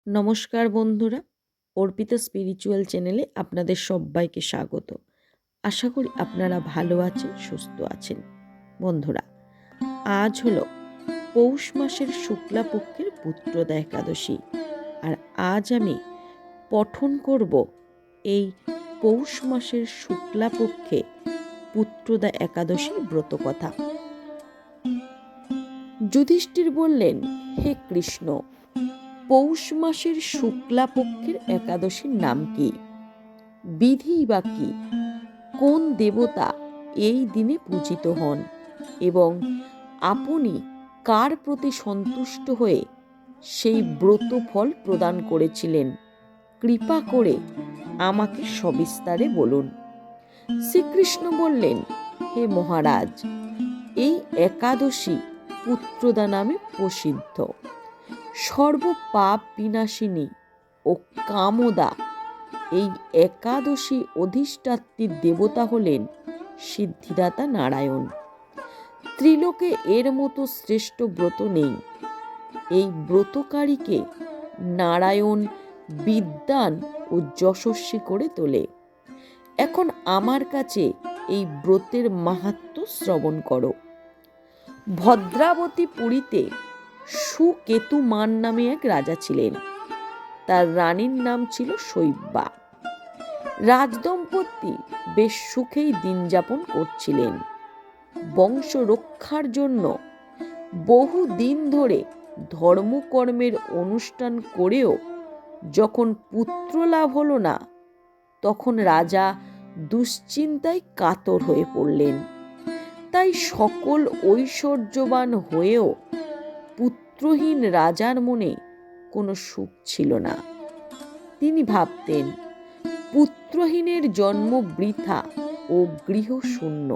নমস্কার বন্ধুরা, অর্পিতা স্পিরিচুয়াল চ্যানেলে আপনাদের সবাইকে স্বাগত। আশা করি আপনারা ভালো আছেন, সুস্থ আছেন। বন্ধুরা, আজ হলো পৌষ মাসের শুক্লাপক্ষের পুত্রদা একাদশী। আর আজ আমি পঠন করব এই পৌষ মাসের শুক্লাপক্ষে পুত্রদা একাদশীর ব্রতকথা। যুধিষ্ঠির বললেন, হে কৃষ্ণ, পৌষ মাসের শুক্লাপক্ষের একাদশীর নাম কি? বিধি বা কি? কোন দেবতা এই দিনে পূজিত হন এবং আপনি কার প্রতি সন্তুষ্ট হয়ে সেই ব্রত ফল প্রদান করেছিলেন? কৃপা করে আমাকে সবিস্তারে বলুন। শ্রীকৃষ্ণ বললেন, হে মহারাজ, এই একাদশী পুত্রদা নামে প্রসিদ্ধ। সর্বপাপ বিনাশিনী ও কামদা এই একাদশী অধিষ্ঠাত্রীর দেবতা হলেন সিদ্ধিদাতা নারায়ণ। ত্রিলোকে এর মতো শ্রেষ্ঠ ব্রত নেই। এই ব্রতকারীকে নারায়ণ বিদ্বান ও যশস্বী করে তোলে। এখন আমার কাছে এই ব্রতের মাহাত্ম্য শ্রবণ করো। ভদ্রাবতী পুরীতে সুকেতুমান নামে এক রাজা ছিলেন। তার রানীর নাম ছিল শৈব্যা। রাজদম্পতি বেশ সুখেই দিন যাপন করছিলেন। বংশ রক্ষার জন্য বহু দিন ধরে ধর্মকর্মের অনুষ্ঠান করেও যখন পুত্র লাভ হলো না, তখন রাজা দুশ্চিন্তায় কাতর হয়ে পড়লেন। তাই সকল ঐশ্বর্যবান হয়েও পুত্রহীন রাজার মনে কোনো সুখ ছিল না। তিনি ভাবতেন, পুত্রহীনের জন্ম বৃথা ও গৃহশূন্য।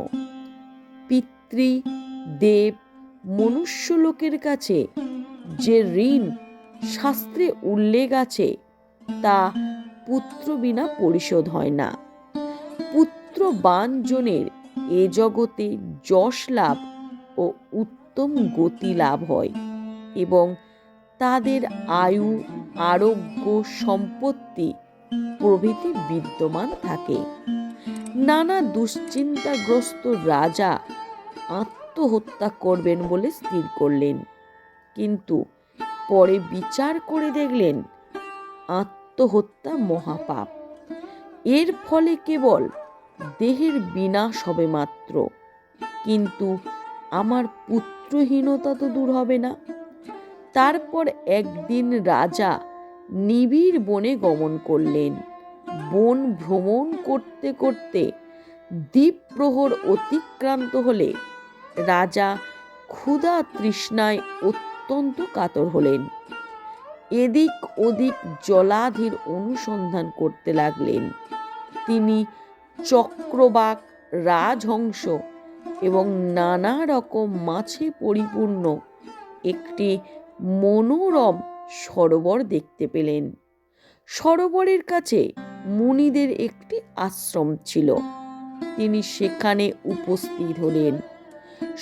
পিতৃ, দেব, মনুষ্যলোকের কাছে যে ঋণ শাস্ত্রে উল্লেখ আছে, তা পুত্র বিনা পরিশোধ হয় না। পুত্রবান জনের এ জগতে যশ লাভ ও উত্তম গতি লাভ হয় এবং তাদের আয়ু, আরোগ্য, সম্পত্তি প্রভৃতি বিদ্যমান থাকে। নানা দুশ্চিন্তাগ্রস্ত রাজা আত্মহত্যা করবেন বলে স্থির করলেন, কিন্তু পরে বিচার করে দেখলেন আত্মহত্যা মহাপাপ। এর ফলে কেবল দেহের বিনাশ হবে মাত্র, কিন্তু আমার পুত্রহীনতা তো দূর হবে না। তারপর একদিন রাজা নিবিড় বনে গমন করলেন। বন ভ্রমণ করতে করতে দ্বীপ্রহর অতিক্রান্ত হলে রাজা ক্ষুধা তৃষ্ণায় অত্যন্ত কাতর হলেন। এদিক ওদিক জলাধির অনুসন্ধান করতে লাগলেন। তিনি চক্রবাক, রাজহংস এবং নানা রকম মাছে পরিপূর্ণ একটি মনোরম সরোবর দেখতে পেলেন। সরোবরের কাছে মুনিদের একটি আশ্রম ছিল। তিনি সেখানে উপস্থিত হলেন।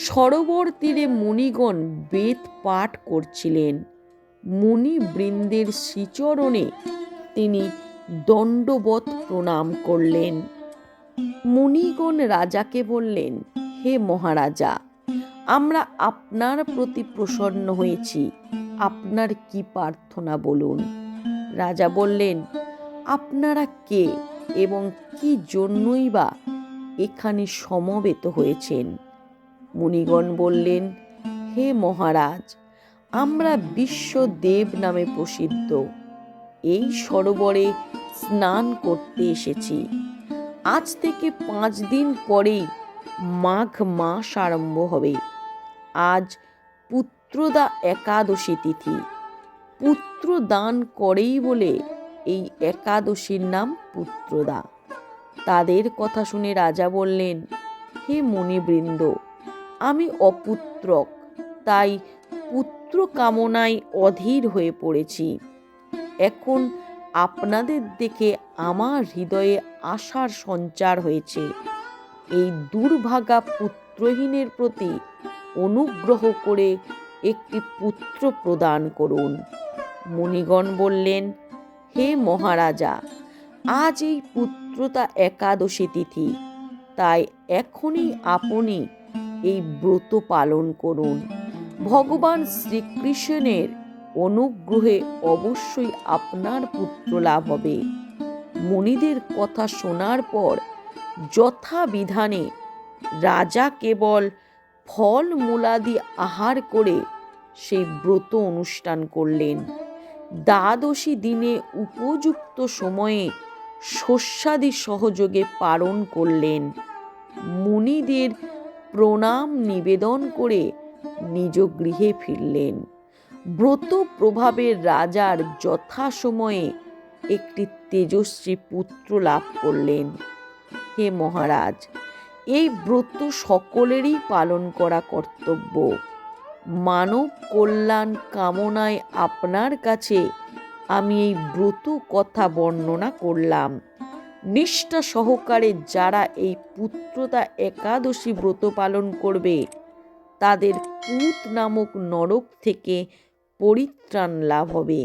সরোবর তীরে মুনিগণ বেদ পাঠ করছিলেন। মুনিবৃন্দের শ্রীচরণে তিনি দণ্ডবৎ প্রণাম করলেন। মুনিগণ রাজাকে বললেন, হে মহারাজা, আমরা আপনার প্রতি প্রসন্ন হয়েছি। আপনার কি প্রার্থনা বলুন। রাজা বললেন, আপনারা কে এবং কি জন্যই বা এখানে সমবেত হয়েছেন? মুনিগণ বললেন, হে মহারাজ, আমরা বিশ্বদেব নামে প্রসিদ্ধ। এই সরোবরে স্নান করতে এসেছি। আজ থেকে 5 দিন পরেই মাঘ মাস আরম্ভ হবে। আজ পুত্রদা একাদশী তিথি। পুত্র দান করেই বলে এই একাদশীর নাম পুত্রদা। তাদের কথা শুনে রাজা বললেন, হে মুনিবৃন্দ, আমি অপুত্রক, তাই পুত্র কামনায় অধীর হয়ে পড়েছি। এখন আপনাদের দেখে আমার হৃদয়ে আশার সঞ্চার হয়েছে। এই দুর্ভাগা পুত্রহীনের প্রতি অনুগ্রহ করে একটি পুত্র প্রদান করুন। মুনিগণ বললেন, হে মহারাজা, আজ এই পুত্রতা একাদশী তিথি, তাই এখনই আপনি এই ব্রত পালন করুন। ভগবান শ্রীকৃষ্ণের অনুগ্রহে অবশ্যই আপনার পুত্র লাভ হবে। মুনিদের কথা শোনার পর যথাবিধানে রাজা কেবল ফল মূলাদি আহার করে সেই ব্রত অনুষ্ঠান করলেন। দ্বাদশী দিনে উপযুক্ত সময়ে শস্যাদি সহযোগে পালন করলেন। মুনিদের প্রণাম নিবেদন করে নিজ গৃহে ফিরলেন। ব্রত প্রভাবে রাজার যথাসময়ে একটি তেজস্বী পুত্র লাভ করলেন। হে মহারাজ, এই ব্রত সকলেরই পালন করা কর্তব্য। মানব কল্যাণ কামনায় আপনার কাছে আমি এই ব্রত কথা বর্ণনা করলাম। নিষ্ঠা সহকারে যারা এই পুত্রতা একাদশী ব্রত পালন করবে, তাদের পুত নামক নরক থেকে পরিত্রাণ লাভ হবে।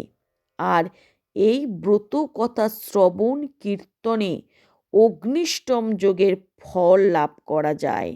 আর এই ব্রত কথা শ্রবণ কীর্তনে অগ্নিষ্টম যোগের ফল লাভ করা যায়।